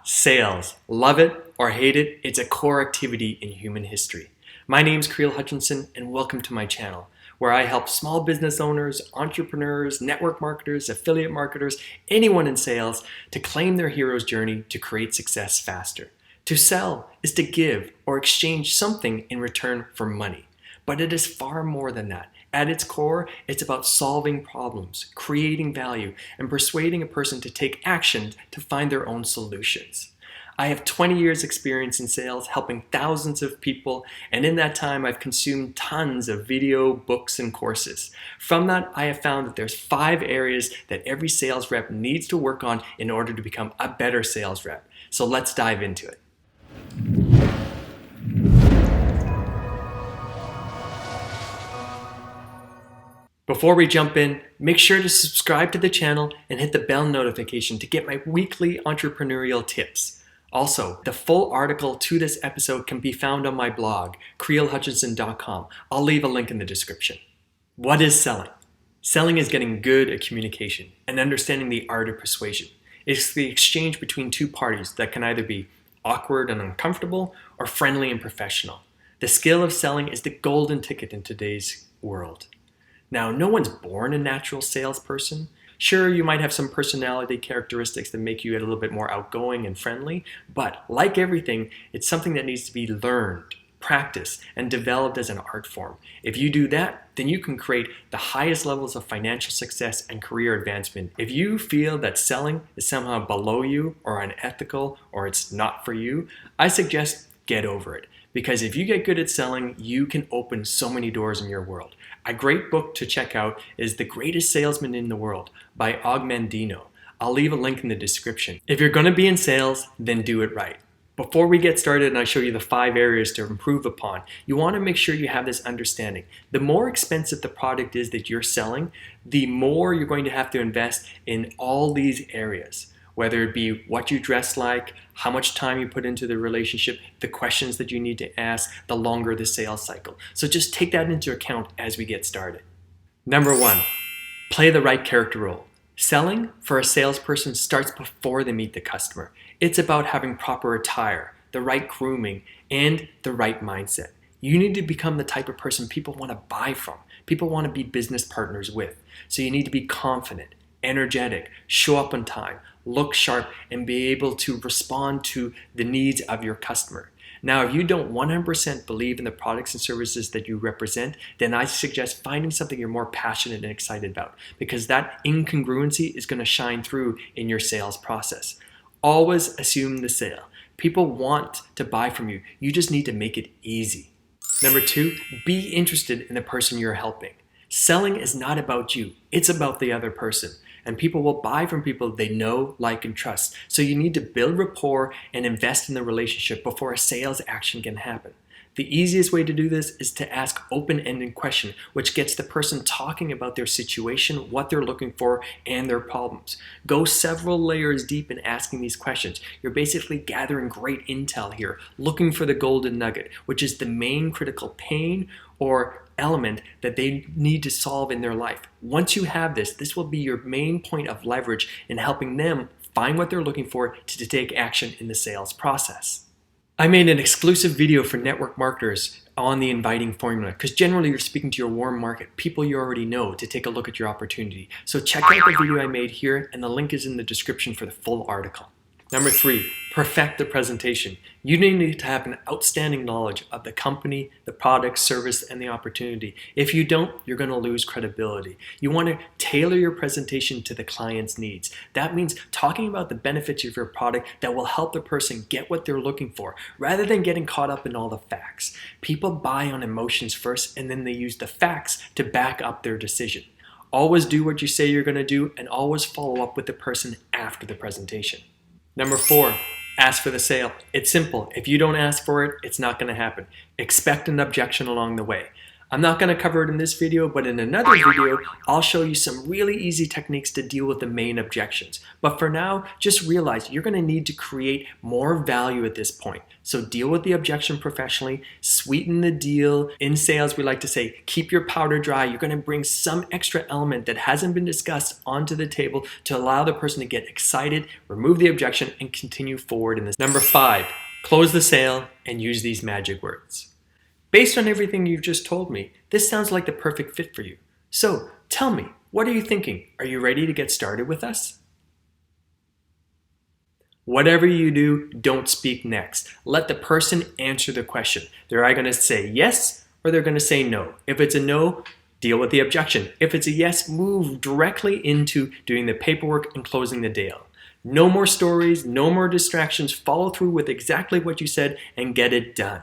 Sales. Love it or hate it, it's a core activity in human history. My name's Creel Hutchinson and welcome to my channel, where I help small business owners, entrepreneurs, network marketers, affiliate marketers, anyone in sales to claim their hero's journey to create success faster. To sell is to give or exchange something in return for money. But it is far more than that. At its core, it's about solving problems, creating value, and persuading a person to take action to find their own solutions. I have 20 years experience in sales, helping thousands of people, and in that time I've consumed tons of video, books, and courses. From that, I have found that there's 5 areas that every sales rep needs to work on in order to become a better sales rep. So let's dive into it. Before we jump in, make sure to subscribe to the channel and hit the bell notification to get my weekly entrepreneurial tips. Also, the full article to this episode can be found on my blog, creelhutchinson.com. I'll leave a link in the description. What is selling? Selling is getting good at communication and understanding the art of persuasion. It's the exchange between two parties that can either be awkward and uncomfortable or friendly and professional. The skill of selling is the golden ticket in today's world. Now, no one's born a natural salesperson. Sure, you might have some personality characteristics that make you a little bit more outgoing and friendly, but like everything, it's something that needs to be learned, practiced, and developed as an art form. If you do that, then you can create the highest levels of financial success and career advancement. If you feel that selling is somehow below you or unethical or it's not for you, I suggest get over it. Because if you get good at selling, you can open so many doors in your world. A great book to check out is The Greatest Salesman in the World by Og Mandino. I'll leave a link in the description. If you're going to be in sales, then do it right. Before we get started and I show you the 5 areas to improve upon, you want to make sure you have this understanding. The more expensive the product is that you're selling, the more you're going to have to invest in all these areas. Whether it be what you dress like, how much time you put into the relationship, the questions that you need to ask, the longer the sales cycle. So just take that into account as we get started. Number 1, play the right character role. Selling for a salesperson starts before they meet the customer. It's about having proper attire, the right grooming, and the right mindset. You need to become the type of person people want to buy from, people want to be business partners with. So you need to be confident, energetic, show up on time, look sharp, and be able to respond to the needs of your customer. Now, if you don't 100% believe in the products and services that you represent, then I suggest finding something you're more passionate and excited about, because that incongruency is going to shine through in your sales process. Always assume the sale. People want to buy from you. You just need to make it easy. Number 2, be interested in the person you're helping. Selling is not about you. It's about the other person. And people will buy from people they know, like, and trust. So you need to build rapport and invest in the relationship before a sales action can happen. The easiest way to do this is to ask open-ended questions, which gets the person talking about their situation, what they're looking for, and their problems. Go several layers deep in asking these questions. You're basically gathering great intel here, looking for the golden nugget, which is the main critical pain or element that they need to solve in their life. Once you have this, this will be your main point of leverage in helping them find what they're looking for to take action in the sales process. I made an exclusive video for network marketers on the inviting formula, because generally you're speaking to your warm market, people you already know, to take a look at your opportunity. So check out the video I made here, and the link is in the description for the full article. Number 3, perfect the presentation. You need to have an outstanding knowledge of the company, the product, service, and the opportunity. If you don't, you're going to lose credibility. You want to tailor your presentation to the client's needs. That means talking about the benefits of your product that will help the person get what they're looking for, rather than getting caught up in all the facts. People buy on emotions first, and then they use the facts to back up their decision. Always do what you say you're going to do, and always follow up with the person after the presentation. Number 4, ask for the sale. It's simple. If you don't ask for it, it's not going to happen. Expect an objection along the way. I'm not going to cover it in this video, but in another video, I'll show you some really easy techniques to deal with the main objections. But for now, just realize you're going to need to create more value at this point. So deal with the objection professionally, sweeten the deal. In sales, we like to say, keep your powder dry. You're going to bring some extra element that hasn't been discussed onto the table to allow the person to get excited, remove the objection, and continue forward in this. Number 5, close the sale and use these magic words. Based on everything you've just told me, this sounds like the perfect fit for you. So tell me, what are you thinking? Are you ready to get started with us? Whatever you do, don't speak next. Let the person answer the question. They're either going to say yes or they're going to say no. If it's a no, deal with the objection. If it's a yes, move directly into doing the paperwork and closing the deal. No more stories, no more distractions. Follow through with exactly what you said and get it done.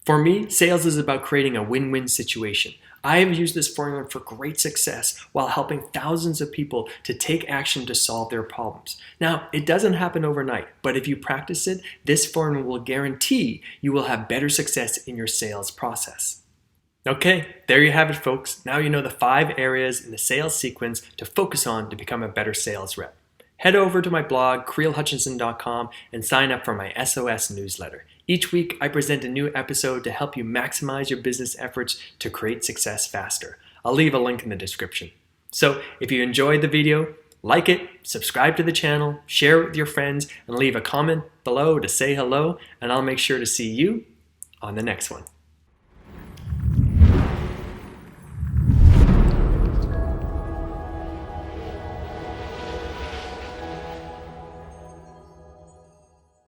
For me, sales is about creating a win-win situation. I have used this formula for great success while helping thousands of people to take action to solve their problems. Now, it doesn't happen overnight, but if you practice it, this formula will guarantee you will have better success in your sales process. Okay, there you have it, folks. Now you know the 5 areas in the sales sequence to focus on to become a better sales rep. Head over to my blog, creelhutchinson.com, and sign up for my SOS newsletter. Each week, I present a new episode to help you maximize your business efforts to create success faster. I'll leave a link in the description. So if you enjoyed the video, like it, subscribe to the channel, share it with your friends, and leave a comment below to say hello, and I'll make sure to see you on the next one.